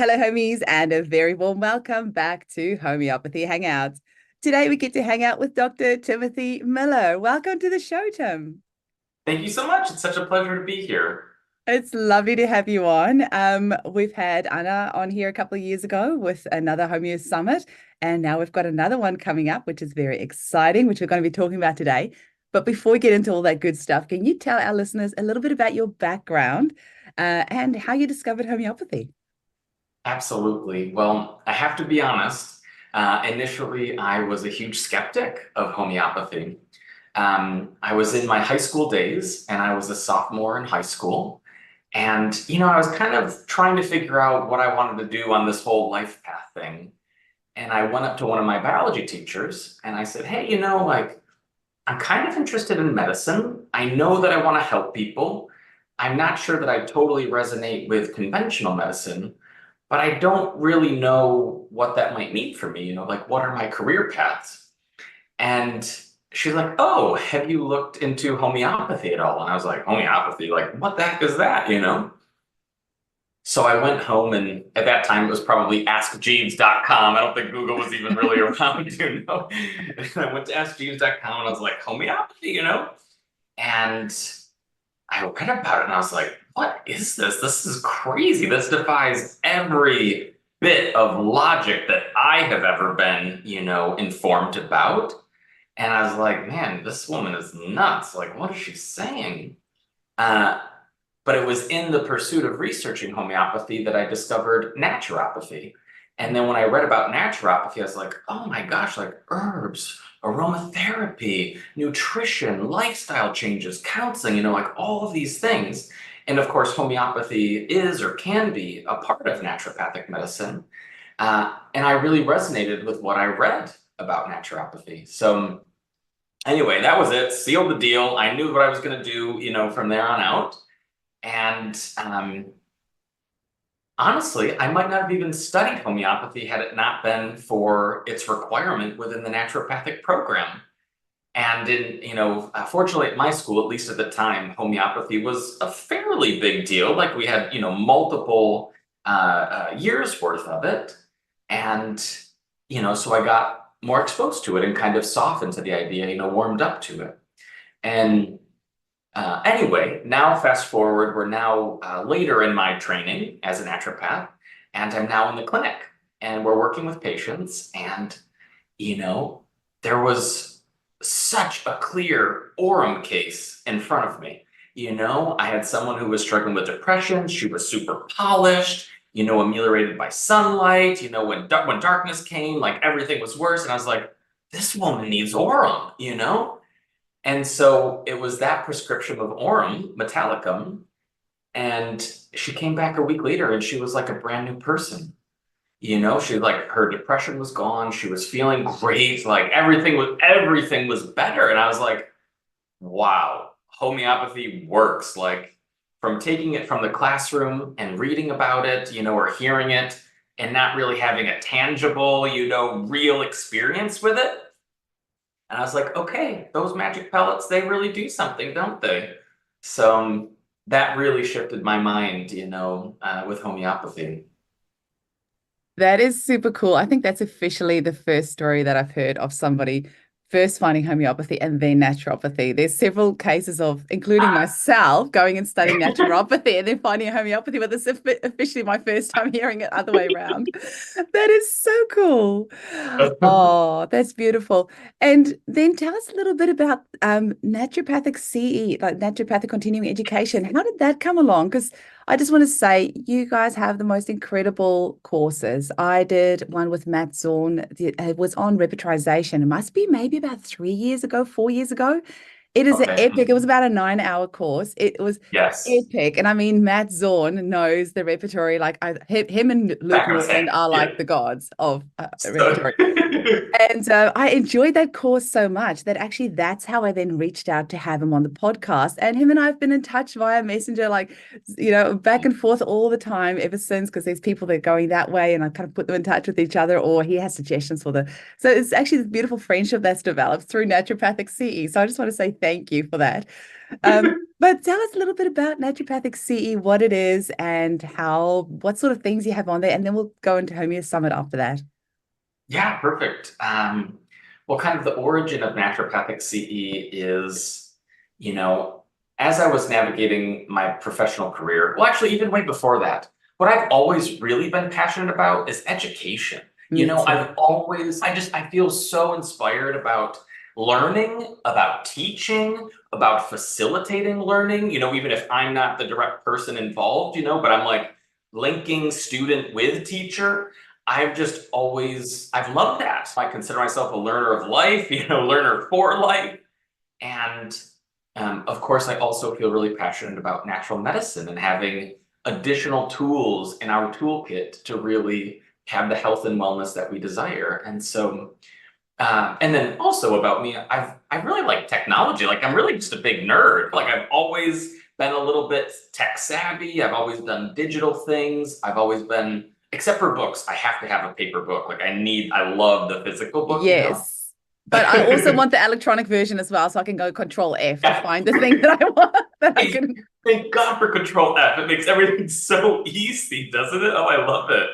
Hello, homies, and a very warm welcome back to Homeopathy Hangouts. Today we get to hang out with Dr. Timothy Miller. Welcome to the show, Tim. Thank you so much. It's such a pleasure to be here. It's lovely to have you on. We've had Anna on here a couple of years ago with another HomeoSummit, and now we've got another one coming up, which is very exciting, which we're going to be talking about today. But before we get into all that good stuff, can you tell our listeners a little bit about your background, and how you discovered homeopathy? Absolutely. Well, I have to be honest. Initially, I was a huge skeptic of homeopathy. I was in my high school days and I was a sophomore in high school. And, I was kind of trying to figure out what I wanted to do on this whole life path thing. And I went up to one of my biology teachers and I said, hey, I'm kind of interested in medicine. I know that I want to help people. I'm not sure that I totally resonate with conventional medicine, but I don't really know what that might mean for me. Like what are my career paths? And she's like, oh, have you looked into homeopathy at all? And I was like, homeopathy? Like, what the heck is that? So I went home, and at that time it was probably askjeeves.com. I don't think Google was even really around. And I went to askjeeves.com and I was like, homeopathy? And I read about it and I was like, what is this? This is crazy. This defies every bit of logic that I have ever been, informed about. And I was like, man, this woman is nuts. Like, what is she saying? Uh, but it was in the pursuit of researching homeopathy that I discovered naturopathy. And then when I read about naturopathy, I was like, oh my gosh, like herbs, aromatherapy, nutrition, lifestyle changes, counseling, like all of these things. And of course, homeopathy is or can be a part of naturopathic medicine. And I really resonated with what I read about naturopathy. So anyway, that was it. Sealed the deal. I knew what I was going to do, from there on out. And honestly, I might not have even studied homeopathy had it not been for its requirement within the naturopathic program. And fortunately at my school, at least at the time, homeopathy was a fairly big deal. Like we had, multiple years worth of it. And, so I got more exposed to it and kind of softened to the idea, warmed up to it. And anyway, now fast forward, we're now later in my training as a naturopath, and I'm now in the clinic and we're working with patients. And, there was such a clear Orem case in front of me. I had someone who was struggling with depression. She was super polished, ameliorated by sunlight. When darkness came, like everything was worse. And I was like, this woman needs Orem. And so it was that prescription of Aurum Metallicum, and she came back a week later and she was like a brand new person. She like her depression was gone, she was feeling great, like everything was better. And I was like, wow, homeopathy works. Like from taking it from the classroom and reading about it, or hearing it and not really having a tangible, real experience with it. And I was like, okay, those magic pellets, they really do something, don't they? So that really shifted my mind, with homeopathy. That is super cool. I think that's officially the first story that I've heard of somebody first finding homeopathy and then naturopathy. There's several cases of, including myself, going and studying naturopathy and then finding homeopathy, but this is officially my first time hearing it other way around. That is so cool. Oh, that's beautiful. And then tell us a little bit about naturopathic CE, like naturopathic continuing education. How did that come along? Because I just want to say you guys have the most incredible courses. I did one with Matt Zorn. It was on repetirization. It must be maybe about 3 years ago, 4 years ago. It is an Okay. epic. It was about a 9 hour course. It was Yes. epic. And I mean, Matt Zorn knows the repertory. Like him and Luke Back on the Norland sand. are Yeah. like the gods of So, repertory. And I enjoyed that course so much that actually that's how I then reached out to have him on the podcast. And him and I have been in touch via Messenger, like, back and forth all the time ever since, because there's people that are going that way and I kind of put them in touch with each other, or he has suggestions for the. So it's actually this beautiful friendship that's developed through Naturopathic CE. So I just want to say Thank you for that. But tell us a little bit about Naturopathic CE, what it is, and what sort of things you have on there, and then we'll go into HomeoSummit after that. Yeah, perfect. Well, kind of the origin of Naturopathic CE is, you know, as I was navigating my professional career, well, actually, even way before that, what I've always really been passionate about is education. Me too. I feel so inspired about learning, about teaching, about facilitating learning, even if I'm not the direct person involved, but I'm like linking student with teacher. I've loved that. I consider myself a learner of life, learner for life. And of course, I also feel really passionate about natural medicine and having additional tools in our toolkit to really have the health and wellness that we desire. And so, and then also about me, I really like technology. Like I'm really just a big nerd. Like I've always been a little bit tech savvy. I've always done digital things. I've always been, except for books, I have to have a paper book. I love the physical book. Yes. But I also want the electronic version as well, so I can go Control F to Yeah. find the thing that I want that I Hey, can. thank God for Control F. It makes everything so easy, doesn't it? Oh, I love it.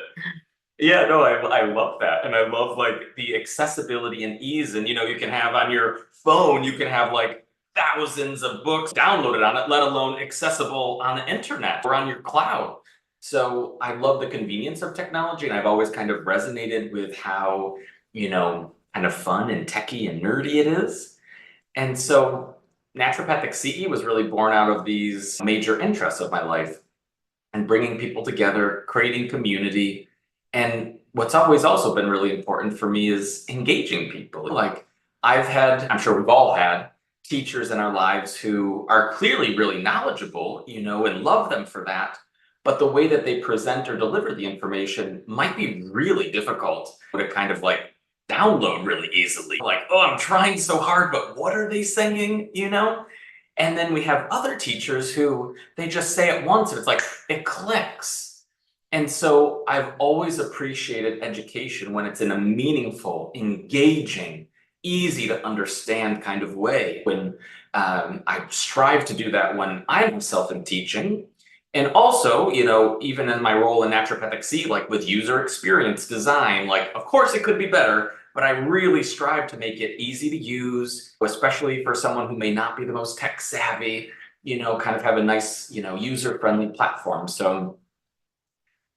Yeah, no, I love that. And I love like the accessibility and ease. And you can have on your phone, you can have like thousands of books downloaded on it, let alone accessible on the internet or on your cloud. So I love the convenience of technology. And I've always kind of resonated with how, kind of fun and techy and nerdy it is. And so Naturopathic CE was really born out of these major interests of my life and bringing people together, creating community. And what's always also been really important for me is engaging people. Like I'm sure we've all had teachers in our lives who are clearly really knowledgeable, and love them for that. But the way that they present or deliver the information might be really difficult to kind of like download really easily. Like, oh, I'm trying so hard, but what are they saying? And then we have other teachers who they just say it once and it's like it clicks. And so I've always appreciated education when it's in a meaningful, engaging, easy to understand kind of way. When I strive to do that when I myself am teaching. And also, even in my role in Naturopathic C, like with user experience design, like, of course it could be better, but I really strive to make it easy to use, especially for someone who may not be the most tech savvy, kind of have a nice, user-friendly platform. So,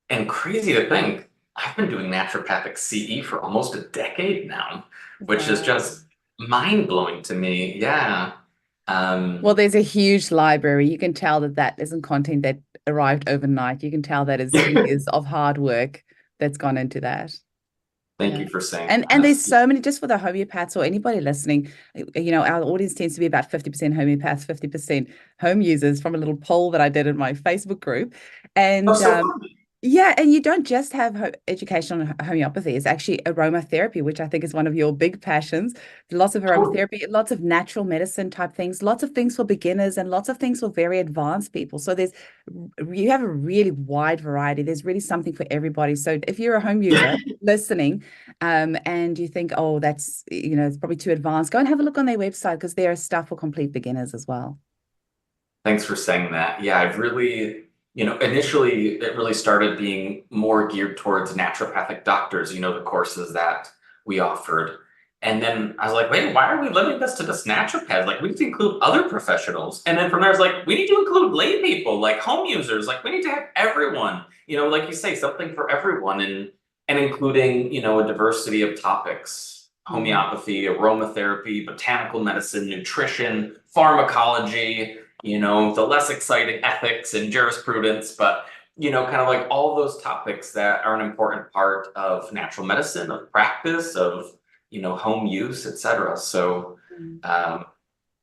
and crazy to think, I've been doing Naturopathic CE for almost a decade now, which is Wow. just mind-blowing to me. Yeah. Well, there's a huge library. You can tell that that isn't content that arrived overnight. You can tell that is years of hard work that's gone into that. Thank Yeah. you for saying And that. there's so many, just for the homeopaths or anybody listening, our audience tends to be about 50% homeopaths, 50% home users from a little poll that I did in my Facebook group. Oh, And so fun. yeah, and you don't just have education on homeopathy. It's actually aromatherapy, which I think is one of your big passions. Lots of Totally. aromatherapy, lots of natural medicine type things, lots of things for beginners, and lots of things for very advanced people. So you have a really wide variety. There's really something for everybody. So if you're a home user listening, and you think, oh, that's, it's probably too advanced, go and have a look on their website because there is stuff for complete beginners as well. Thanks for saying that. Yeah, I've really, initially it really started being more geared towards naturopathic doctors, the courses that we offered. And then I was like, wait, why are we limiting this to just naturopaths? Like, we need to include other professionals. And then from there, I was like, we need to include lay people, like home users. Like, we need to have everyone, like you say, something for everyone, and including, a diversity of topics: Mm. homeopathy, aromatherapy, botanical medicine, nutrition, pharmacology, the less exciting ethics and jurisprudence, but kind of like all those topics that are an important part of natural medicine, of practice, of home use, etc. So Mm.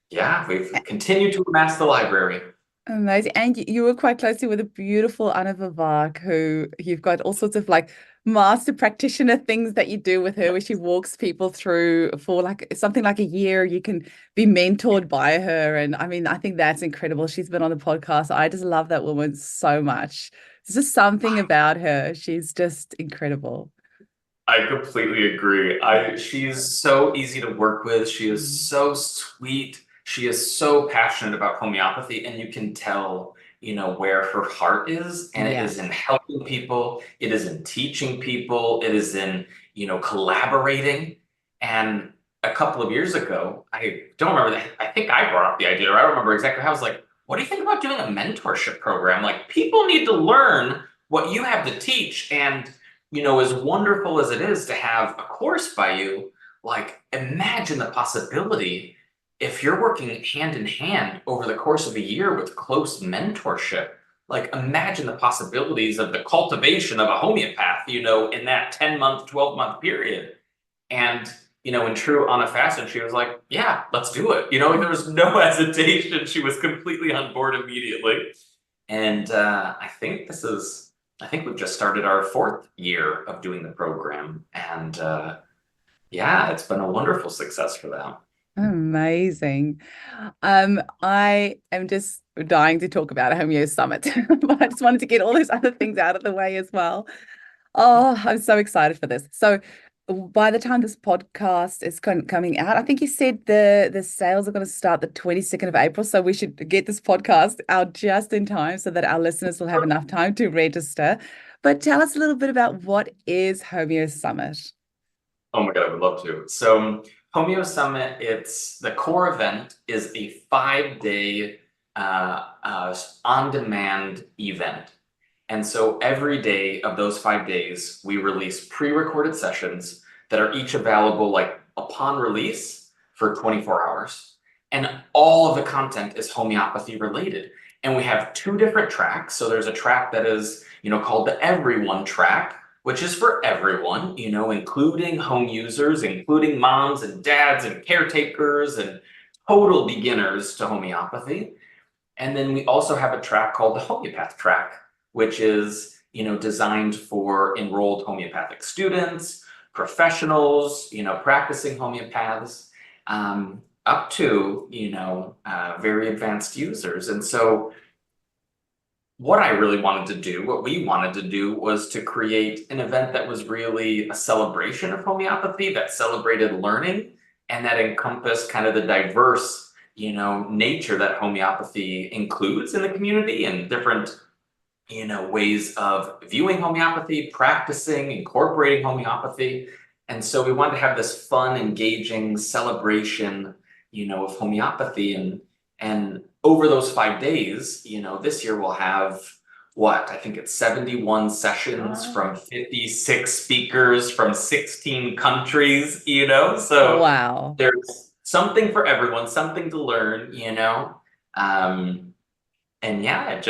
yeah, we've continued to amass the library. Amazing. And you were quite closely with a beautiful Anna Vivak, who you've got all sorts of like master practitioner things that you do with her, where she walks people through for like something like a year. You can be mentored by her. And I mean, I think that's incredible. She's been on the podcast. I just love that woman so much. There's just something about her. She's just incredible. I completely agree. She's so easy to work with. She is Mm. so sweet. She is so passionate about homeopathy, and you can tell, where her heart is, and it Yeah. is in helping people, it is in teaching people, it is in, collaborating. And a couple of years ago, I don't remember, I think I brought up the idea, or I don't remember exactly how. I was like, what do you think about doing a mentorship program? Like, people need to learn what you have to teach. And, as wonderful as it is to have a course by you, like, imagine the possibility if you're working hand in hand over the course of a year with close mentorship. Like, imagine the possibilities of the cultivation of a homeopath, in that 10-month, 12-month period. And, in true Anna fashion, she was like, yeah, let's do it. Like, there was no hesitation. She was completely on board immediately. And I think we've just started our 4th year of doing the program. And yeah, it's been a wonderful success for them. Amazing. I am just dying to talk about a Homeo Summit, but I just wanted to get all those other things out of the way as well. Oh, I'm so excited for this. So, by the time this podcast is coming out, I think you said the sales are going to start the 22nd of April. So we should get this podcast out just in time so that our listeners will have enough time to register. But tell us a little bit about what is Homeo Summit. Oh my God, I would love to. So Homeo Summit, it's the core event is a 5-day on-demand event. And so every day of those 5 days, we release pre-recorded sessions that are each available like upon release for 24 hours. And all of the content is homeopathy related. And we have 2 different tracks. So there's a track that is, called the Everyone track, which is for everyone, including home users, including moms and dads and caretakers and total beginners to homeopathy. And then we also have a track called the Homeopath track, which is, designed for enrolled homeopathic students, professionals, practicing homeopaths, up to, very advanced users. And so what I really wanted to do, what we wanted to do, was to create an event that was really a celebration of homeopathy, that celebrated learning, and that encompassed kind of the diverse, nature that homeopathy includes in the community, and different, ways of viewing homeopathy, practicing, incorporating homeopathy. And so we wanted to have this fun, engaging celebration, of homeopathy. And over those 5 days, this year we'll have what? I think it's 71 sessions from 56 speakers from 16 countries, So Wow. there's something for everyone, something to learn, and yeah,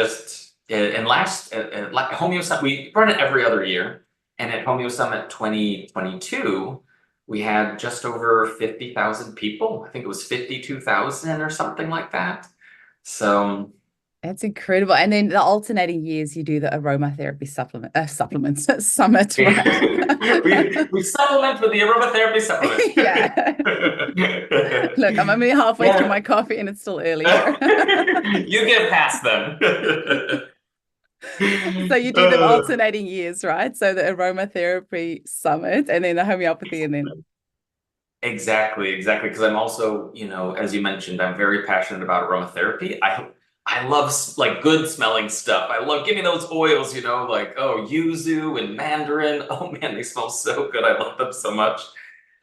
and last, like Homeo Summit, we run it every other year. And at Homeo Summit 2022, we had just over 50,000 people. I think it was 52,000 or something like that. So That's incredible. And then the alternating years, you do the aromatherapy supplements summit, right? we supplement with the aromatherapy supplement. Yeah. Look, I'm only halfway through Yeah. my coffee and it's still early here. You get past them. So you do them alternating years, right? So the aromatherapy summit and then the homeopathy and then Exactly, exactly. Because I'm also, as you mentioned, I'm very passionate about aromatherapy. I love like good smelling stuff. I love, give me those oils, like, oh, yuzu and mandarin. Oh man, they smell so good. I love them so much.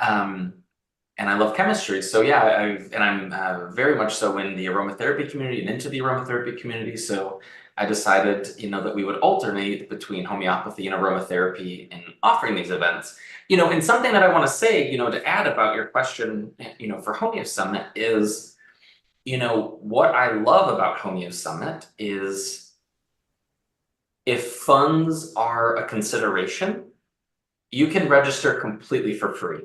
Um, and I love chemistry. So yeah, I'm very much so in the aromatherapy community and into the aromatherapy community. So I decided, that we would alternate between homeopathy and aromatherapy in offering these events. And something that I want to say, to add about your question, for Homeo Summit is, what I love about Homeo Summit is if funds are a consideration, you can register completely for free.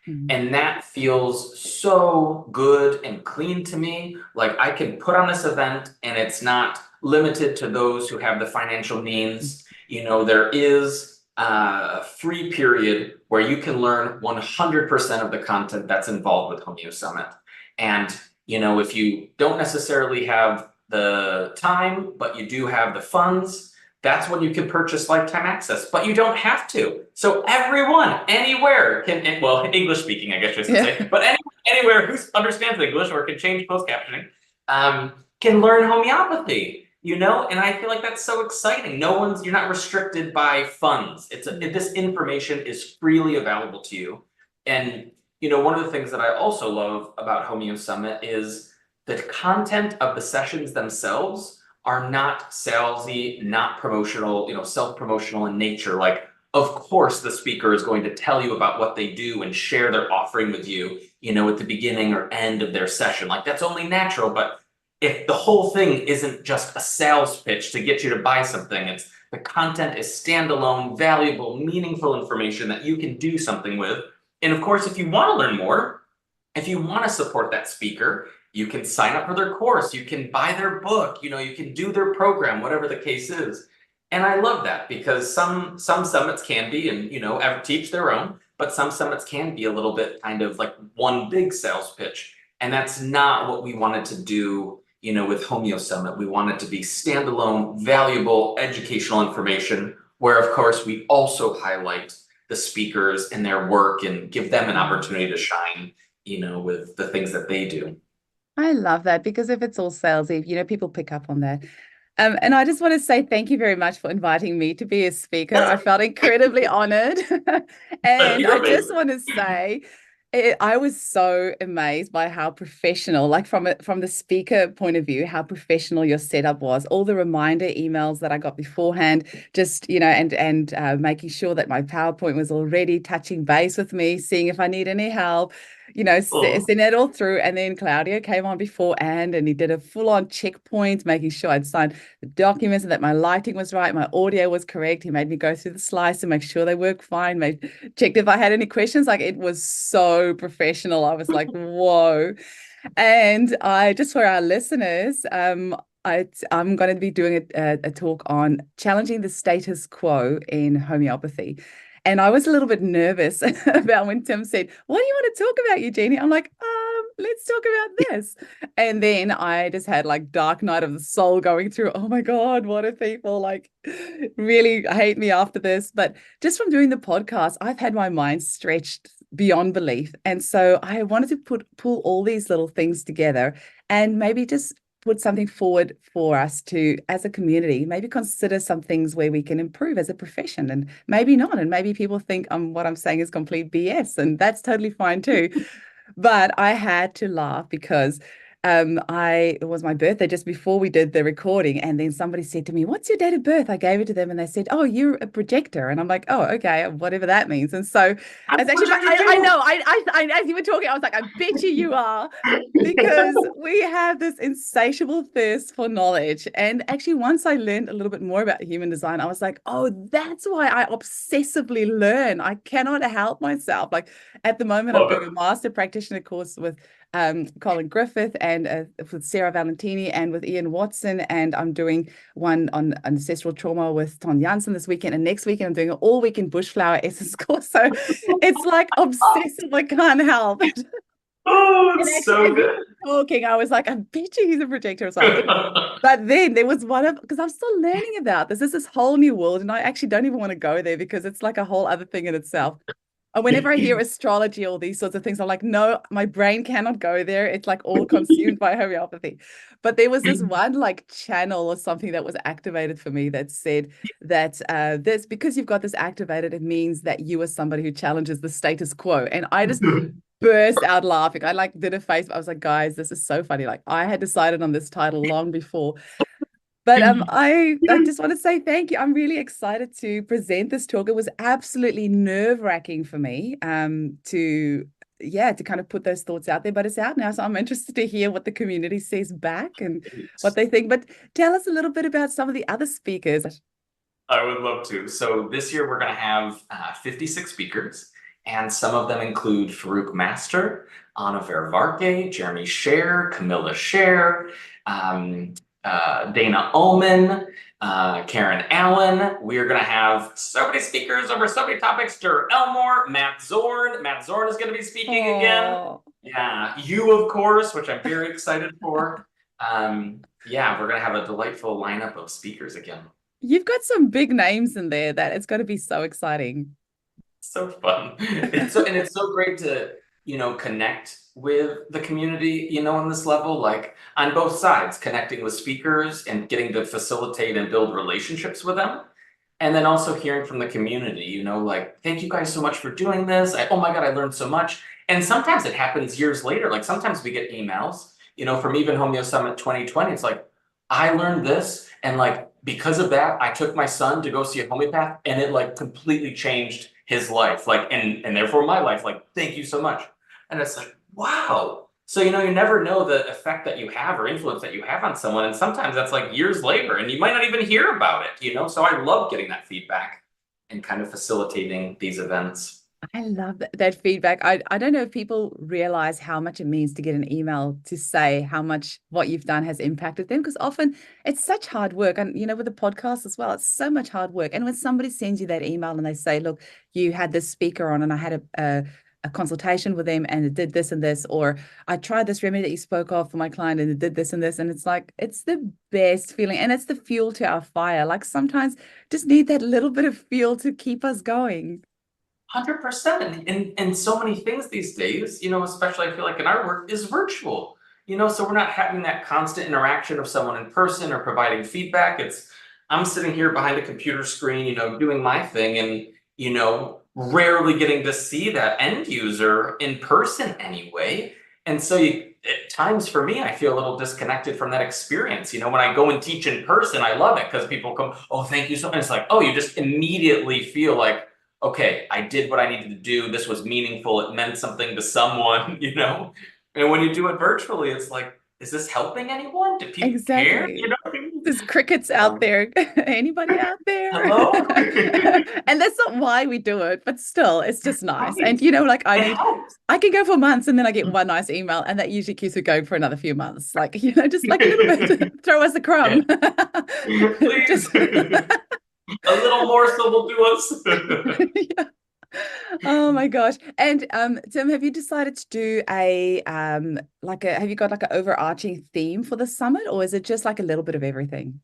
mm, And that feels so good and clean to me. Like, I can put on this event and it's not limited to those who have the financial means. There is a free period where you can learn 100% of the content that's involved with Homeo Summit. And, if you don't necessarily have the time, but you do have the funds, that's when you can purchase lifetime access, but you don't have to. So everyone, anywhere can, well, English speaking, I guess I should Yeah. say, but anywhere who understands English or can change closed captioning, can learn homeopathy, you know? And I feel like that's so exciting. You're not restricted by funds. This information is freely available to you. And, you know, one of the things that I also love about HomeoSummit is the content of the sessions themselves are not salesy, not promotional, you know, self-promotional in nature. Like, of course, the speaker is going to tell you about what they do and share their offering with you, you know, at the beginning or end of their session. Like, that's only natural. But if the whole thing isn't just a sales pitch to get you to buy something, it's the content is standalone, valuable, meaningful information that you can do something with. And of course, if you want to learn more, if you want to support that speaker, you can sign up for their course, you can buy their book, you know, you can do their program, whatever the case is. And I love that because some summits can be, and you know, teach their own, but some summits can be a little bit kind of like one big sales pitch. And that's not what we wanted to do, you know, with HomeoSummit. We want it to be standalone, valuable, educational information, where of course we also highlight the speakers and their work and give them an opportunity to shine, you know, with the things that they do. I love that because if it's all salesy, you know, people pick up on that. And I just want to say thank you very much for inviting me to be a speaker. I felt incredibly honored. And I You're just amazing. want to say, I was so amazed by how professional, like from the speaker point of view, how professional your setup was. All the reminder emails that I got beforehand, just, you know, and making sure that my PowerPoint was already touching base with me, seeing if I need any help, you know, Oh, send it all through. And then Claudio came on beforehand and he did a full-on checkpoint, making sure I'd signed the documents and that my lighting was right, my audio was correct. He made me go through the slides to make sure they work fine, checked if I had any questions. Like it was so professional. I was like, whoa. And I just for our listeners, I'm going to be doing a talk on challenging the status quo in homeopathy. And I was a little bit nervous about when Tim said, "What do you want to talk about, Eugenie?" I'm like, let's talk about this. And then I just had like dark night of the soul going through. Oh my God, what if people like really hate me after this? But just from doing the podcast, I've had my mind stretched beyond belief. And so I wanted to pull all these little things together and maybe just put something forward for us to, as a community, maybe consider some things where we can improve as a profession and maybe not. And maybe people think what I'm saying is complete BS, and that's totally fine too. But I had to laugh because it was my birthday just before we did the recording, and then somebody said to me, "What's your date of birth?" I gave it to them, and they said, "Oh, you're a projector," and I'm like, "Oh, okay, whatever that means." And so I'm it's a actually, projector I too. know, as you were talking, I was like, "I bet you are," because we have this insatiable thirst for knowledge. And actually, once I learned a little bit more about human design, I was like, "Oh, that's why I obsessively learn. I cannot help myself." Like at the moment, I'm Love doing a it. master practitioner course with Colin Griffith and with Sarah Valentini and with Ian Watson. And I'm doing one on ancestral trauma with Ton Janssen this weekend. And next weekend, I'm doing an all weekend bushflower essence course. So it's like obsessive. I can't help. Oh, And it's actually, as so you good. were talking, I was like, I bet you he's a projector as well. Anyway, but then there was one of, because I'm still learning about this. This is this whole new world. And I actually don't even want to go there because it's like a whole other thing in itself. And whenever I hear astrology, all these sorts of things, I'm like, no, my brain cannot go there. It's like all consumed by homeopathy. But there was this one like channel or something that was activated for me that said that this, because you've got this activated, it means that you are somebody who challenges the status quo. And I just burst out laughing. I like did a face. I was like, guys, this is so funny. Like I had decided on this title long before. But I just want to say thank you. I'm really excited to present this talk. It was absolutely nerve-wracking for me to yeah, to kind of put those thoughts out there, but it's out now. So I'm interested to hear what the community says back and what they think. But tell us a little bit about some of the other speakers. I would love to. So this year we're going to have 56 speakers, and some of them include Farouk Master, Anna Vervarke, Jeremy Scher, Camilla Scher, um, Dana Ullman, Karen Allen. We are going to have so many speakers over so many topics. Dur Elmore, Matt Zorn. Matt Zorn is going to be speaking again. Oh, Yeah, you, of course, which I'm very excited for. Yeah, we're going to have a delightful lineup of speakers again. You've got some big names in there that it's got to be so exciting. So fun. It's so great to, connect with the community, on this level, like on both sides, connecting with speakers and getting to facilitate and build relationships with them. And then also hearing from the community, like, thank you guys so much for doing this. Oh my God, I learned so much. And sometimes it happens years later. Like sometimes we get emails, from even Homeo Summit 2020. It's like, I learned this. And like, because of that, I took my son to go see a homeopath and it like completely changed his life. Like, and therefore my life, like, thank you so much. And it's like, wow. So, you never know the effect that you have or influence that you have on someone. And sometimes that's like years later and you might not even hear about it. So I love getting that feedback and kind of facilitating these events. I love that feedback. I don't know if people realize how much it means to get an email to say how much what you've done has impacted them, because often it's such hard work. And, with the podcast as well, it's so much hard work. And when somebody sends you that email and they say, look, you had this speaker on and I had a consultation with them and it did this and this, or I tried this remedy that you spoke of for my client and it did this and this. And it's like, it's the best feeling and it's the fuel to our fire. Like sometimes just need that little bit of fuel to keep us going. 100%. And so many things these days, especially I feel like in our work, is virtual. So we're not having that constant interaction of someone in person or providing feedback. It's I'm sitting here behind a computer screen, doing my thing and, rarely getting to see that end user in person anyway. And so at times for me, I feel a little disconnected from that experience. When I go and teach in person, I love it because people come, oh, thank you so much. It's like, oh, you just immediately feel like, okay, I did what I needed to do. This was meaningful. It meant something to someone, And when you do it virtually, it's like, is this helping anyone? Do people care? Exactly. There's crickets out Um, there. Anybody out there? hello? And that's not why we do it, but still, it's just nice. Right. And like It helps. I can go for months and then I get one nice email, and that usually keeps me going for another few months. Like, just like a little bit, throw us a Yeah. crumb. Please. Just A little morsel will do us. yeah. Oh my gosh. And Tim, have you decided to do a have you got like an overarching theme for the summit, or is it just like a little bit of everything?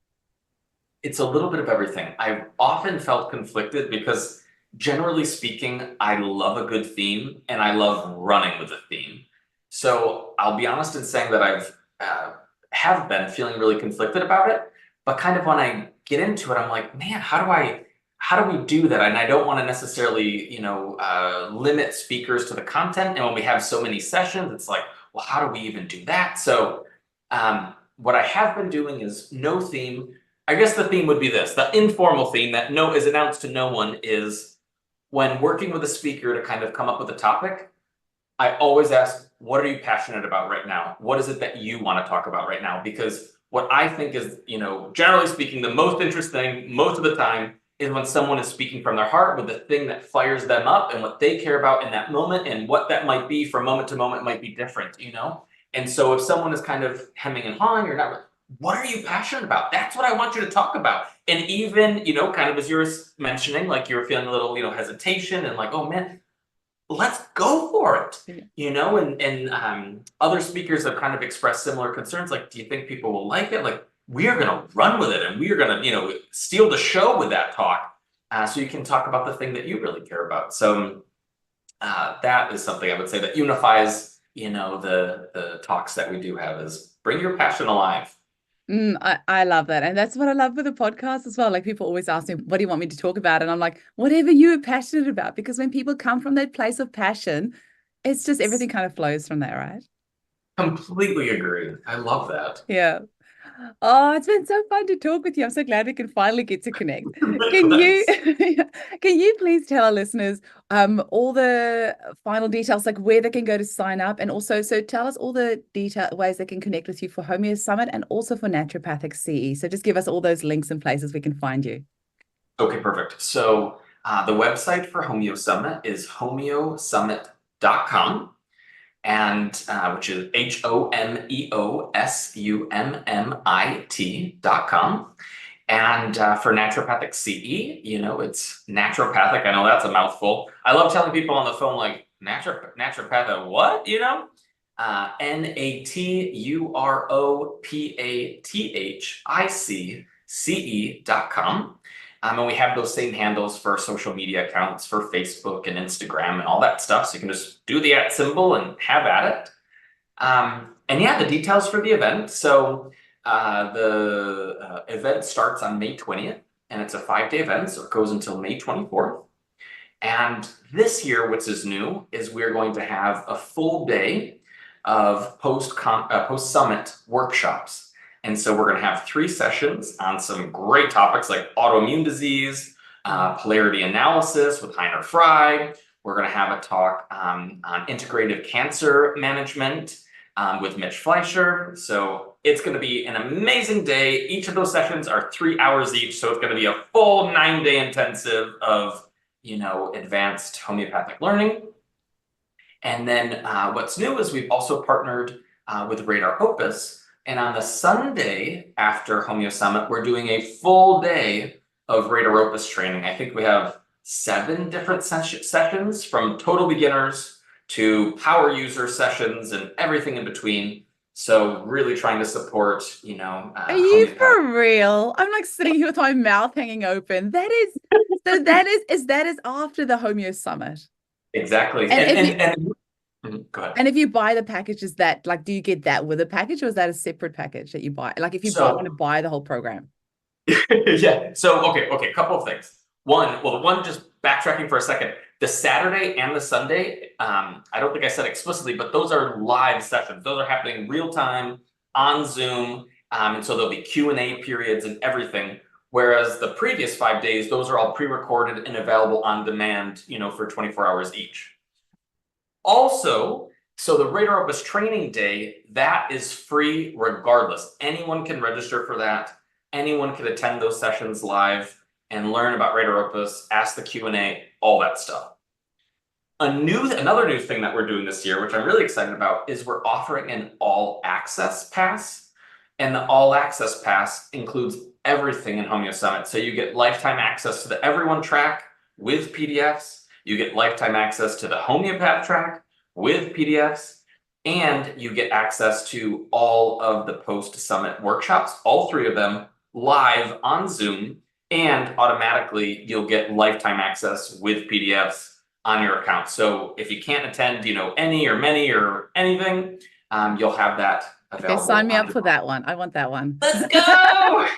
It's a little bit of everything. I've often felt conflicted because generally speaking, I love a good theme and I love running with a theme. So I'll be honest in saying that I've have been feeling really conflicted about it, but kind of when I get into it, I'm like, man, how do we do that? And I don't want to necessarily, limit speakers to the content. And when we have so many sessions, it's like, well, how do we even do that? So what I have been doing is no theme. I guess the theme would be this. The informal theme that no is announced to no one is when working with a speaker to kind of come up with a topic, I always ask, what are you passionate about right now? What is it that you want to talk about right now? Because what I think is, generally speaking, the most interesting most of the time is when someone is speaking from their heart with the thing that fires them up and what they care about in that moment, and what that might be from moment to moment might be different. And so if someone is kind of hemming and hawing or not, what are you passionate about? That's what I want you to talk about. And even, kind of as you were mentioning, like you were feeling a little, hesitation and like, oh man, let's go for it. Yeah. And other speakers have kind of expressed similar concerns. Like, do you think people will like it? Like, we are going to run with it and we are going to, steal the show with that talk. So you can talk about the thing that you really care about. So that is something I would say that unifies, the talks that we do have is bring your passion alive. I love that. And that's what I love with the podcast as well. Like people always ask me, what do you want me to talk about? And I'm like, whatever you're passionate about, because when people come from that place of passion, it's just everything kind of flows from there, right? Completely agree. I love that. Yeah. Oh, it's been so fun to talk with you. I'm so glad we can finally get to connect. Can you Likewise. can you please tell our listeners all the final details, like where they can go to sign up, and also so tell us all the detail ways they can connect with you for Homeo Summit and also for Naturopathic CE. So just give us all those links and places we can find you. Okay, perfect. So the website for Homeo Summit is homeosummit.com, and which is HomeoSummit.com. And for Naturopathic CE, it's naturopathic. I know that's a mouthful. I love telling people on the phone, like, naturopathic, what? Naturopathic CE.com. And we have those same handles for social media accounts for Facebook and Instagram and all that stuff. So you can just do the @ symbol and have at it. And yeah, the details for the event. So the event starts on May 20th, and it's a 5-day event, so it goes until May 24th. And this year, what's is new is we're going to have a full day of post-summit workshops. And so we're going to have 3 sessions on some great topics like autoimmune disease, polarity analysis with Heiner Fry. We're going to have a talk on integrative cancer management with Mitch Fleischer. So it's going to be an amazing day. Each of those sessions are 3 hours each. So it's going to be a full 9-day intensive of, advanced homeopathic learning. And then what's new is we've also partnered with Radar Opus. And on the Sunday after HomeoSummit, we're doing a full day of Radar Opus training. I think we have 7 different sessions from total beginners to power user sessions and everything in between. So really trying to support, Are you for real? I'm like sitting here with my mouth hanging open. That is after the HomeoSummit. Exactly. Go ahead. And if you buy the package, is that like, do you get that with a package, or is that a separate package that you buy? Like if you want to buy the whole program. Yeah. So, okay. A couple of things. One, just backtracking for a second. The Saturday and the Sunday, I don't think I said explicitly, but those are live sessions. Those are happening real time on Zoom. And so there'll be Q&A periods and everything. Whereas the previous 5 days, those are all pre-recorded and available on demand, for 24 hours each. Also, so the Radar Opus training day, that is free regardless. Anyone can register for that. Anyone can attend those sessions live and learn about Radar Opus, ask the Q&A, all that stuff. Another new thing that we're doing this year, which I'm really excited about, is we're offering an all access pass. And the all access pass includes everything in HomeoSummit. So you get lifetime access to the Everyone track with PDFs. You get lifetime access to the Homeopath track with PDFs. And you get access to all of the post-summit workshops, all 3 of them live on Zoom. And automatically, you'll get lifetime access with PDFs on your account. So if you can't attend, any or many or anything, you'll have that available. Okay, sign me up for that one. I want that one. Let's go!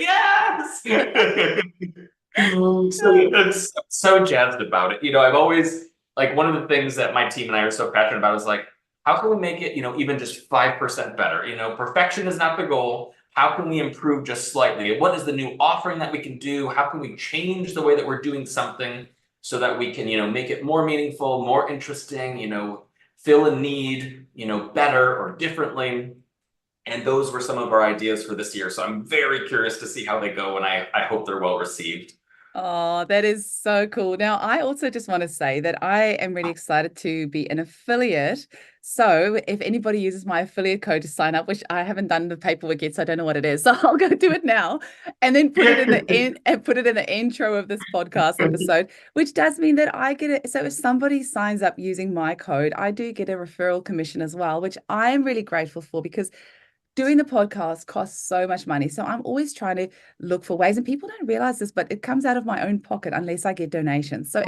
Yes! I'm so jazzed about it. I've always, like, one of the things that my team and I are so passionate about is like, how can we make it, even just 5% better? Perfection is not the goal. How can we improve just slightly? What is the new offering that we can do? How can we change the way that we're doing something so that we can, make it more meaningful, more interesting, fill a need, better or differently? And those were some of our ideas for this year. So I'm very curious to see how they go, and I hope they're well received. Oh, that is so cool. Now, I also just want to say that I am really excited to be an affiliate. So if anybody uses my affiliate code to sign up, which I haven't done the paperwork yet, so I don't know what it is. So I'll go do it now and then put it in the intro of this podcast episode, which does mean that I get it. So if somebody signs up using my code, I do get a referral commission as well, which I am really grateful for, because doing the podcast costs so much money. So I'm always trying to look for ways, and people don't realize this, but it comes out of my own pocket unless I get donations. So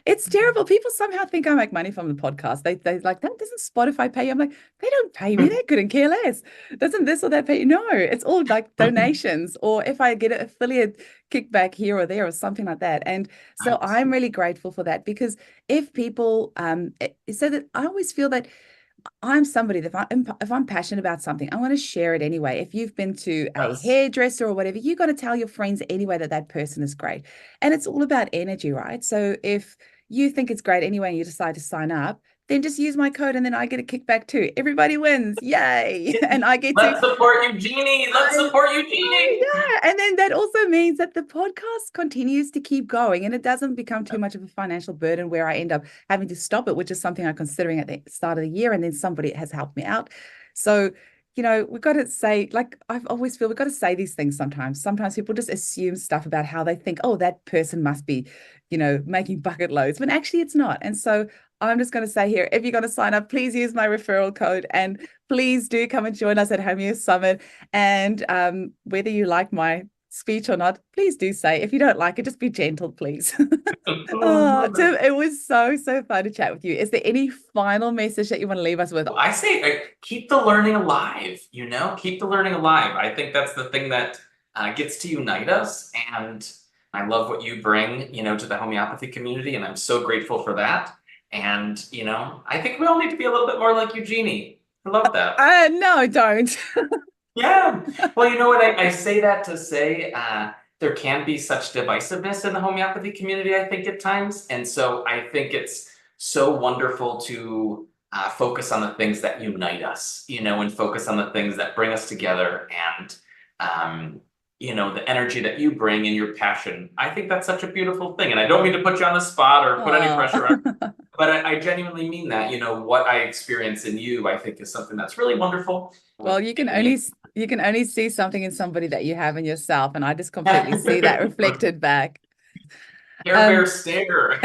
it's terrible. People somehow think I make money from the podcast. They like, doesn't Spotify pay you? I'm like, they don't pay me. They couldn't care less. Doesn't this or that pay you? No, it's all like donations, or if I get an affiliate kickback here or there or something like that. And so I'm really grateful for that, because if people, so that I always feel that I'm somebody that if I'm passionate about something, I want to share it anyway. If you've been to a hairdresser or whatever, you got to tell your friends anyway that person is great. And it's all about energy, right? So if you think it's great anyway and you decide to sign up, then just use my code and then I get a kickback too. Everybody wins. Yay. And I get Let's support Eugenie. Let's support Eugenie. Yeah. And then that also means that the podcast continues to keep going and it doesn't become too much of a financial burden where I end up having to stop it, which is something I'm considering at the start of the year. And then somebody has helped me out. So we've got to say, like, I've always feel we've got to say these things sometimes. Sometimes people just assume stuff about how they think, oh, that person must be, making bucket loads, when actually it's not. And so I'm just going to say here, if you're going to sign up, please use my referral code and please do come and join us at Homeo Summit. And whether you like my speech or not, please do say. If you don't like it, just be gentle, please. Oh, Tim, it was so, so fun to chat with you. Is there any final message that you want to leave us with? I say keep the learning alive, keep the learning alive. I think that's the thing that gets to unite us. And I love what you bring, to the homeopathy community. And I'm so grateful for that. And, I think we all need to be a little bit more like Eugenie. I love that. No, don't. Yeah. Well, you know what? I say that to say there can be such divisiveness in the homeopathy community, I think, at times. And so I think it's so wonderful to focus on the things that unite us, and focus on the things that bring us together. And, the energy that you bring and your passion. I think that's such a beautiful thing. And I don't mean to put you on the spot or put any pressure on, but I genuinely mean that. What I experience in you, I think, is something that's really wonderful. Well, you can only see something in somebody that you have in yourself, and I just completely see that reflected back. Care Bear stare.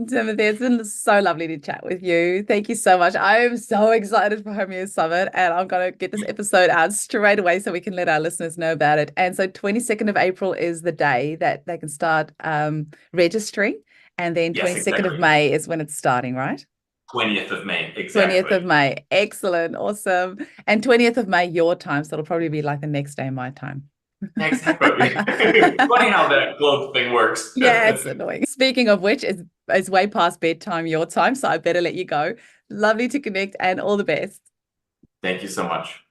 Timothy, it's been so lovely to chat with you. Thank you so much. I am so excited for Homeo Summit, and I'm going to get this episode out straight away so we can let our listeners know about it. And so 22nd of April is the day that they can start registering, and then 22nd of May is when it's starting, right? 20th of May, exactly. 20th of May. Excellent. Awesome. And 20th of May, your time. So it'll probably be like the next day, my time. Exactly. Funny how that globe thing works. Yeah, it's annoying. Speaking of which, it's way past bedtime, your time, so I better let you go. Lovely to connect and all the best. Thank you so much.